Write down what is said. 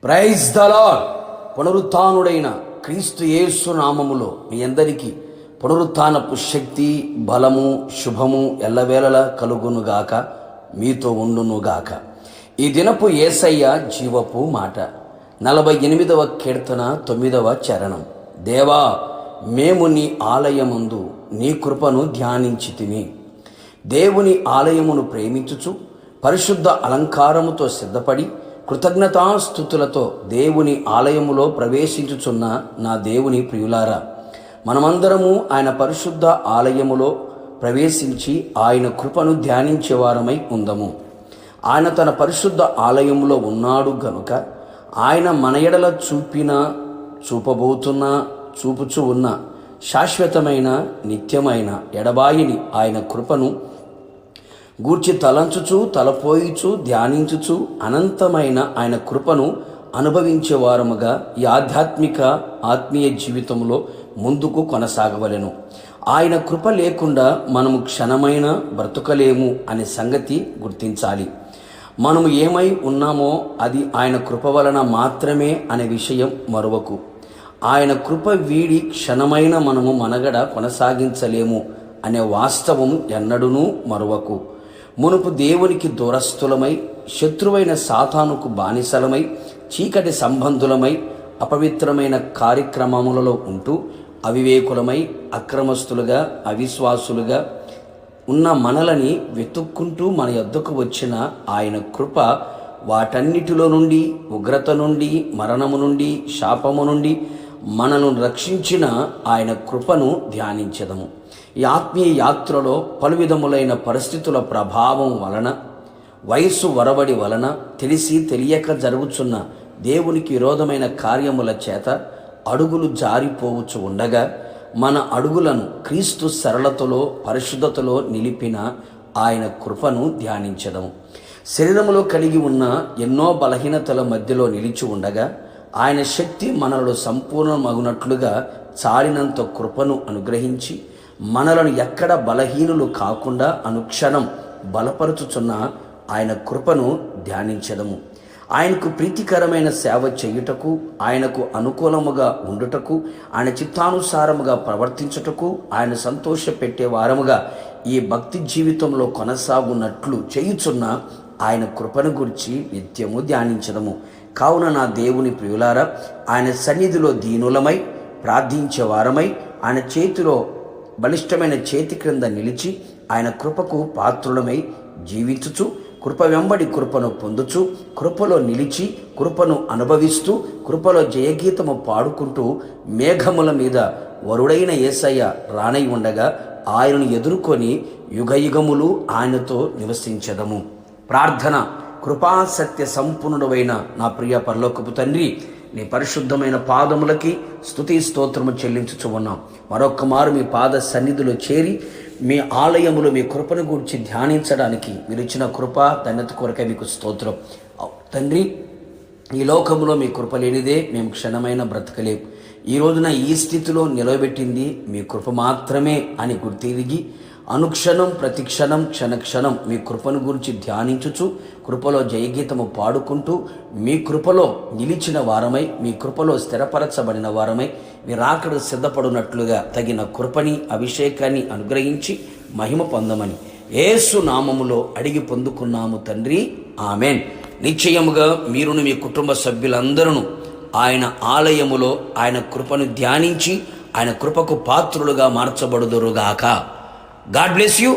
Praise the lord. పునరుత్థానుడైన క్రీస్తు యేసు నామములో మీ అందరికీ పునరుత్థానపు శక్తి, బలము, శుభము ఎల్లవేళలా కలుగునుగాక, మీతో ఉండునుగాక. ఈ దినపు యేసయ్య జీవపు మాట 48వ కీర్తన 9వ చరణం. దేవా, మేము నీ ఆలయమందు నీ కృపను ధ్యానించితిమి. దేవుని ఆలయమును ప్రేమించుచు పరిశుద్ధ అలంకారముతో సిద్ధపడి కృతజ్ఞతాస్థుతులతో దేవుని ఆలయములో ప్రవేశించుచున్న నా దేవుని ప్రియులారా, మనమందరము ఆయన పరిశుద్ధ ఆలయములో ప్రవేశించి ఆయన కృపను ధ్యానించేవారమై ఉందము. ఆయన తన పరిశుద్ధ ఆలయములో ఉన్నాడు గనుక ఆయన మన ఎడల చూపుచు ఉన్న శాశ్వతమైన నిత్యమైన ఎడబాయిని ఆయన కృపను గూర్చి తలంచుచు తలపోయిచు ధ్యానించుచు అనంతమైన ఆయన కృపను అనుభవించేవారముగా ఈ ఆత్మీయ జీవితంలో ముందుకు కొనసాగవలెను. ఆయన కృప లేకుండా మనము క్షణమైన బ్రతుకలేము అనే సంగతి గుర్తించాలి. మనము ఏమై ఉన్నామో అది ఆయన కృప వలన మాత్రమే అనే విషయం మరువకు. ఆయన కృప వీడి క్షణమైన మనము మనగడ కొనసాగించలేము అనే వాస్తవం ఎన్నడూనూ మరువకు. మునుపు దేవునికి దూరస్థులమై, శత్రువైన సాతానుకు బానిసలమై, చీకటి సంబంధులమై, అపవిత్రమైన కార్యక్రమములలో ఉంటూ అవివేకులమై, అక్రమస్తులుగా, అవిశ్వాసులుగా ఉన్న మనలని వెతుక్కుంటూ మన యొద్దకు వచ్చిన ఆయన కృప వాటన్నిటిలో నుండి, ఉగ్రత నుండి, మరణము నుండి, శాపము నుండి మనను రక్షించిన ఆయన కృపను ధ్యానించదము. ఈ ఆత్మీయ యాత్రలో పలు విధములైన పరిస్థితుల ప్రభావం వలన, వయస్సు వరబడి వలన, తెలిసి తెలియక జరుగుచున్న దేవునికి విరోధమైన కార్యముల చేత అడుగులు జారిపోవచ్చు ఉండగా, మన అడుగులను క్రీస్తు సరళతలో, పరిశుద్ధతలో నిలిపిన ఆయన కృపను ధ్యానించదము. శరీరములో కలిగి ఉన్న ఎన్నో బలహీనతల మధ్యలో నిలిచి ఉండగా ఆయన శక్తి మనలో సంపూర్ణమగునట్లుగా చాలినంత కృపను అనుగ్రహించి మనలను ఎక్కడ బలహీనులు కాకుండా అనుక్షణం బలపరుచుచున్న ఆయన కృపను ధ్యానించదము. ఆయనకు ప్రీతికరమైన సేవ చేయుటకు, ఆయనకు అనుకూలముగా ఉండుటకు, ఆయన చిత్తానుసారముగా ప్రవర్తించుటకు, ఆయన సంతోషపెట్టే వారముగా ఈ భక్తి జీవితంలో కొనసాగున్నట్లు చేయుచున్న ఆయన కృపను గురించి నిత్యము ధ్యానించదము. కావున నా దేవుని ప్రియులారా, ఆయన సన్నిధిలో దీనులమై ప్రార్థించే వారమై, ఆయన చేతిలో బలిష్టమైన చేతి క్రింద నిలిచి ఆయన కృపకు పాత్రులమై జీవించుచు, కృప వెంబడి కృపను పొందుచు, కృపలో నిలిచి కృపను అనుభవిస్తూ, కృపలో జయగీతము పాడుకుంటూ మేఘముల మీద వరుడైన యేసయ్య రానై ఉండగా ఆయనను ఎదుర్కొని యుగయుగములు ఆయనతో నివసించదము. ప్రార్థన. కృపాసత్య సంపూర్ణుడైన నా ప్రియ పరలోకపు తండ్రి, నీ పరిశుద్ధమైన పాదములకి స్తుతి స్తోత్రము చెల్లించుచు ఉన్నాం. మరొక్క మారు మీ పాద సన్నిధిలో చేరి మీ ఆలయములో మీ కృపను గురించి ధ్యానించడానికి మీరు ఇచ్చిన కృప ధన్యత కొరకే మీకు స్తోత్రం. తండ్రి, ఈ లోకంలో మీ కృప లేనిదే మేము క్షణమైన బ్రతకలేము. ఈ రోజున ఈ స్థితిలో నిలబెట్టింది మీ కృప మాత్రమే అని గుర్తిరిగి అనుక్షణం, ప్రతిక్షణం, క్షణక్షణం మీ కృపను గురించి ధ్యానించుచు, కృపలో జయగీతము పాడుకుంటూ, మీ కృపలో నిలిచిన వారమై, మీ కృపలో స్థిరపరచబడిన వారమై, మీ రాకడ సిద్ధపడినట్లుగా తగిన కృపని, అభిషేకాన్ని అనుగ్రహించి మహిమ పొందమని యేసు నామములో అడిగి పొందుకున్నాము తండ్రి, ఆమెన్. నిశ్చయముగా మీరును మీ కుటుంబ సభ్యులందరూ ఆయన ఆలయములో ఆయన కృపను ధ్యానించి ఆయన కృపకు పాత్రులుగా మార్చబడుదురుగాక. God bless you.